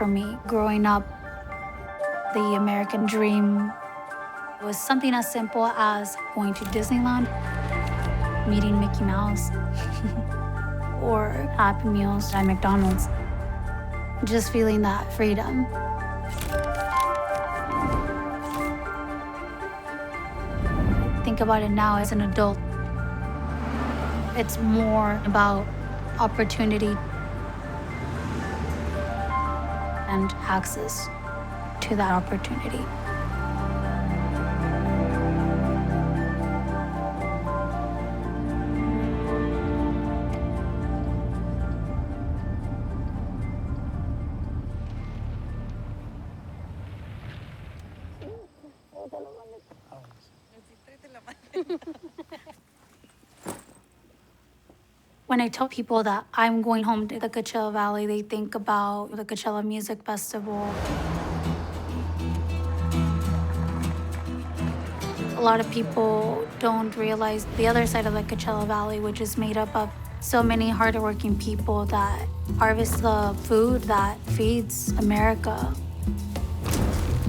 for me. Growing up, the American dream was something as simple as going to Disneyland, meeting Mickey Mouse, or Happy Meals at McDonald's. Just feeling that freedom. Think about it now as an adult. It's more about opportunity and access to that opportunity. When I tell people that I'm going home to the Coachella Valley, they think about the Coachella Music Festival. A lot of people don't realize the other side of the Coachella Valley, which is made up of so many hardworking people that harvest the food that feeds America.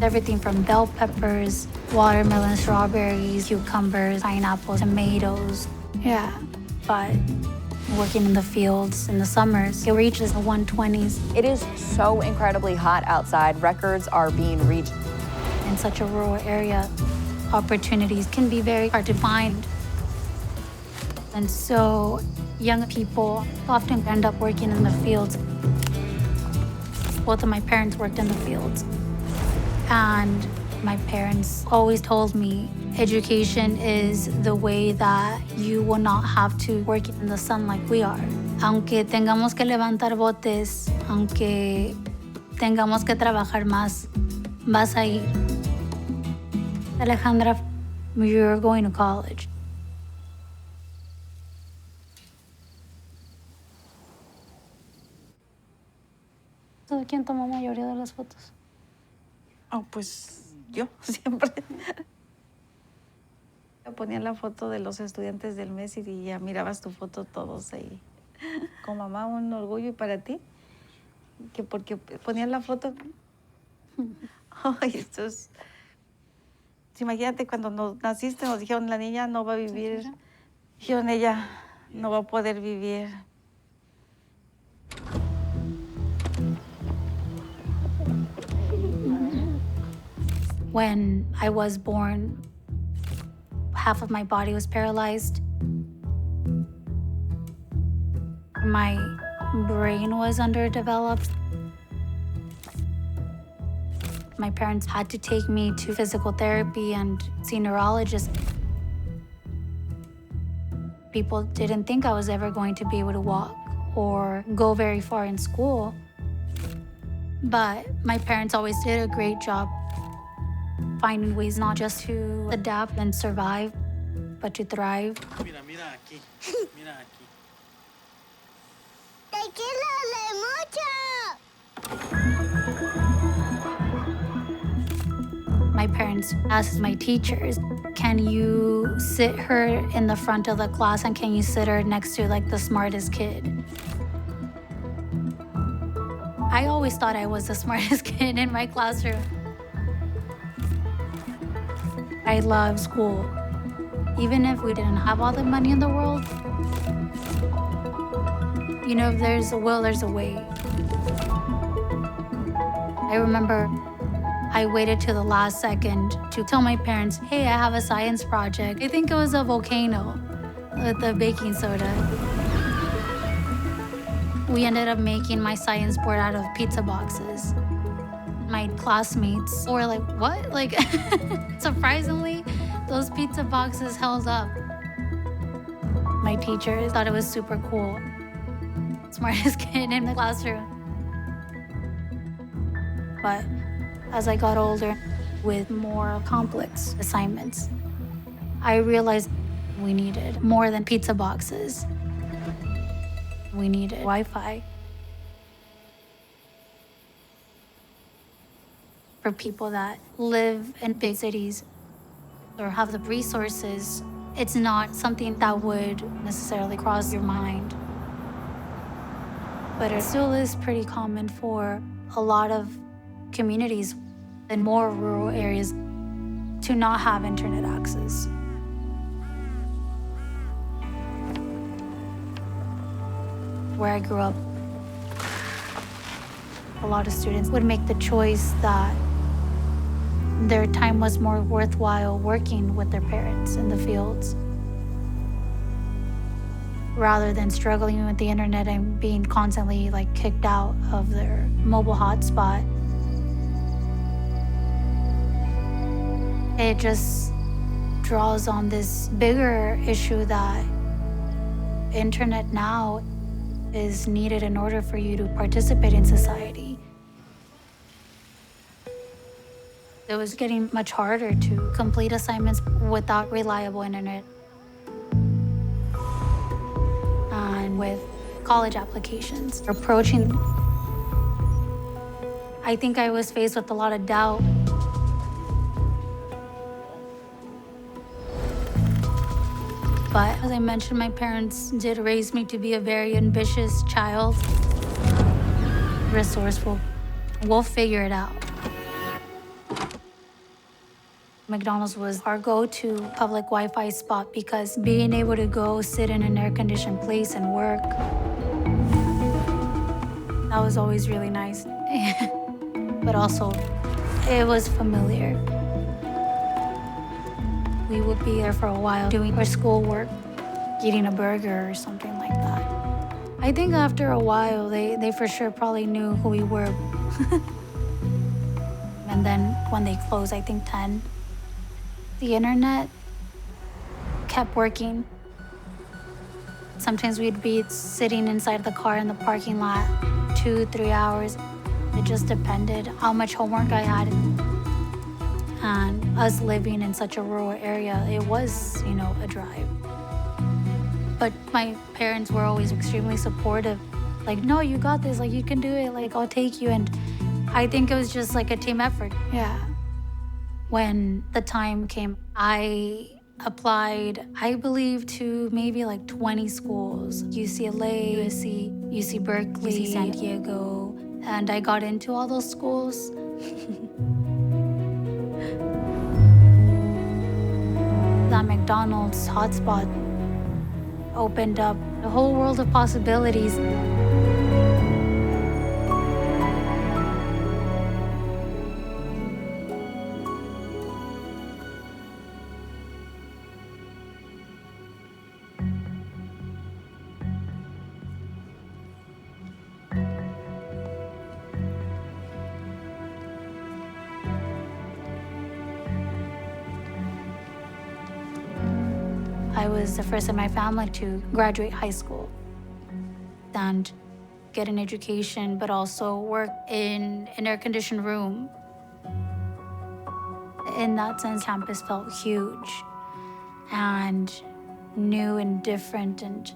Everything from bell peppers, watermelon, strawberries, cucumbers, pineapples, tomatoes. Yeah, but working in the fields in the summers, it reaches the 120s. It is so incredibly hot outside. Records are being reached. In such a rural area, opportunities can be very hard to find. And so young people often end up working in the fields. Both of my parents worked in the fields. And my parents always told me education is the way that you will not have to work in the sun like we are. Aunque tengamos que levantar botes, aunque tengamos que trabajar más, vas a ir. Alejandra, you're going to college. ¿Quién tomó mayoría de las fotos? Oh, pues yo siempre. Ponía la foto de los estudiantes del mes y ya mirabas tu foto todos ahí. Con mamá, un orgullo y para ti, que porque ponían la foto. Ay, esto es... Imagínate cuando naciste nos dijeron la niña no va a vivir. Dijeron ella no va a poder vivir. When I was born, half of my body was paralyzed. My brain was underdeveloped. My parents had to take me to physical therapy and see neurologists. People didn't think I was ever going to be able to walk or go very far in school. But my parents always did a great job finding ways not just to adapt and survive, but to thrive. Mira, mira aquí. Mira aquí. ¡Te quiero mucho! My parents asked my teachers, can you sit her in the front of the class and can you sit her next to like the smartest kid? I always thought I was the smartest kid in my classroom. I love school. Even if we didn't have all the money in the world, you know, if there's a will, there's a way. I remember I waited to the last second to tell my parents, hey, I have a science project. I think it was a volcano with the baking soda. We ended up making my science board out of pizza boxes. My classmates were like, what? Like, surprisingly, those pizza boxes held up. My teachers thought it was super cool. Smartest kid in the classroom. But as I got older, with more complex assignments, I realized we needed more than pizza boxes. We needed Wi-Fi. For people that live in big cities or have the resources, it's not something that would necessarily cross your mind. But it still is pretty common for a lot of communities in more rural areas to not have internet access. Where I grew up, a lot of students would make the choice that their time was more worthwhile working with their parents in the fields rather than struggling with the internet and being constantly like kicked out of their mobile hotspot. It just draws on this bigger issue that internet now is needed in order for you to participate in society. It was getting much harder to complete assignments without reliable internet. And with college applications approaching, I think I was faced with a lot of doubt. But as I mentioned, my parents did raise me to be a very ambitious child, resourceful. We'll figure it out. McDonald's was our go-to public Wi-Fi spot because being able to go sit in an air-conditioned place and work, that was always really nice. But also, it was familiar. We would be there for a while doing our schoolwork, eating a burger or something like that. I think after a while, they for sure probably knew who we were. And then when they closed, I think 10, the internet kept working. Sometimes we'd be sitting inside the car in the parking lot 2-3 hours. It just depended how much homework I had. And us living in such a rural area, it was, a drive. But my parents were always extremely supportive. Like, no, you got this, like, you can do it, like, I'll take you. And I think it was just like a team effort, yeah. When the time came, I applied, I believe, to maybe like 20 schools. UCLA, UC Berkeley, UC San Diego. And I got into all those schools. That McDonald's hotspot opened up a whole world of possibilities. I was the first in my family to graduate high school and get an education, but also work in an air-conditioned room. In that sense, campus felt huge and new and different and,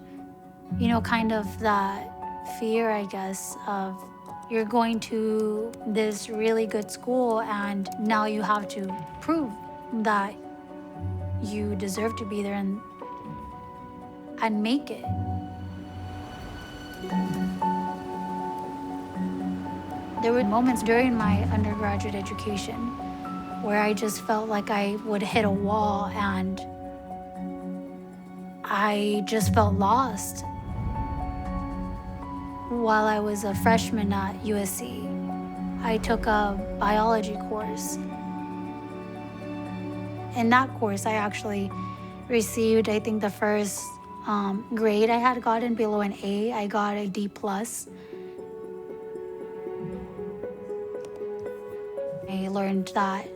kind of that fear, I guess, of you're going to this really good school and now you have to prove that you deserve to be there and make it. There were moments during my undergraduate education where I just felt like I would hit a wall and I just felt lost. While I was a freshman at USC, I took a biology course. In that course, I actually received, I think, the first grade I had gotten below an A. I got a D+. I learned that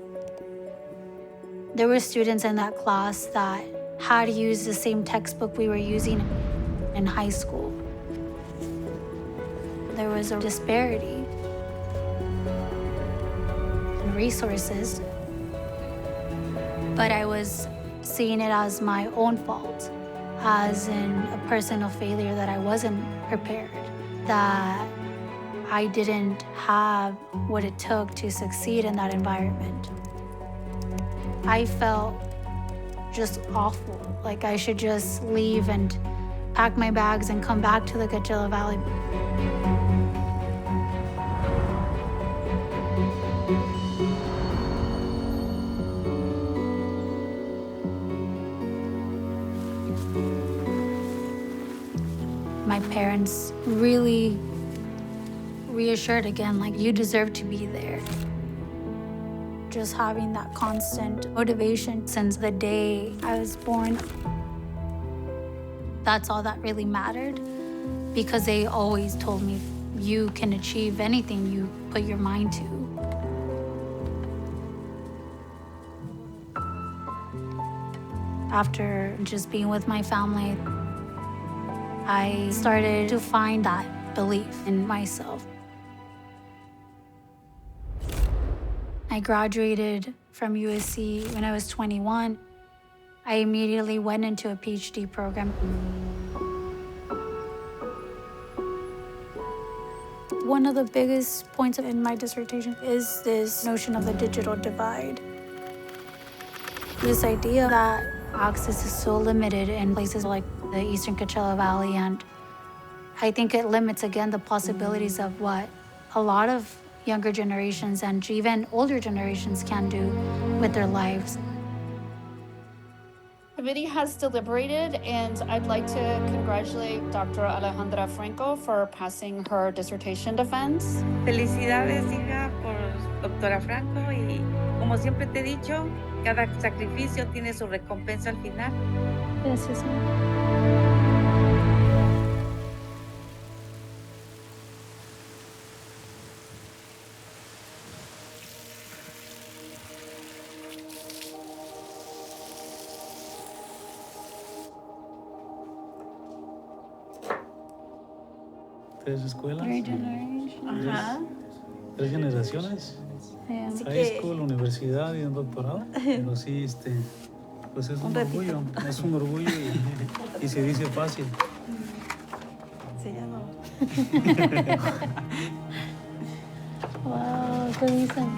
there were students in that class that had to use the same textbook we were using in high school. There was a disparity in resources, but I was seeing it as my own fault, as in a personal failure that I wasn't prepared, that I didn't have what it took to succeed in that environment. I felt just awful, like I should just leave and pack my bags and come back to the Coachella Valley. My parents really reassured again, like, you deserve to be there. Just having that constant motivation since the day I was born. That's all that really mattered, because they always told me, you can achieve anything you put your mind to. After just being with my family, I started to find that belief in myself. I graduated from USC when I was 21. I immediately went into a PhD program. One of the biggest points in my dissertation is this notion of the digital divide. This idea that access is so limited in places like the Eastern Coachella Valley, and I think it limits, again, the possibilities of what a lot of younger generations and even older generations can do with their lives. The committee has deliberated, and I'd like to congratulate Dr. Alejandra Franco for passing her dissertation defense. Felicidades, hija, por doctora Franco, y como siempre te he dicho, cada sacrificio tiene su recompensa al final. Gracias. Tres escuelas, Ajá. tres generaciones, Yeah. high school, universidad y un doctorado. Pero sí, pues es un orgullo, y se dice fácil. Sí, ya no. Wow, ¿qué dicen?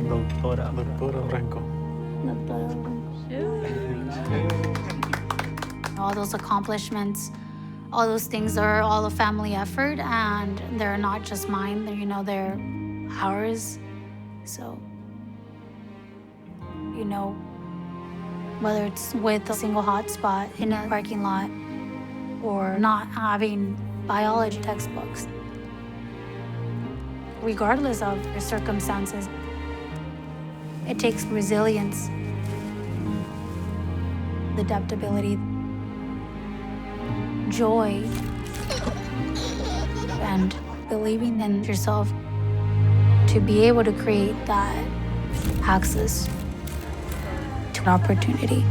Doctora Franco. All those accomplishments, all those things are all a family effort, and they're not just mine, they're ours. So, whether it's with a single hotspot in a parking lot or not having biology textbooks, regardless of your circumstances, it takes resilience, adaptability, joy, and believing in yourself to be able to create that access to opportunity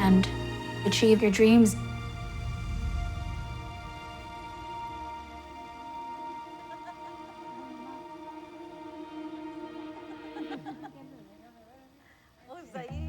and achieve your dreams. Pues ahí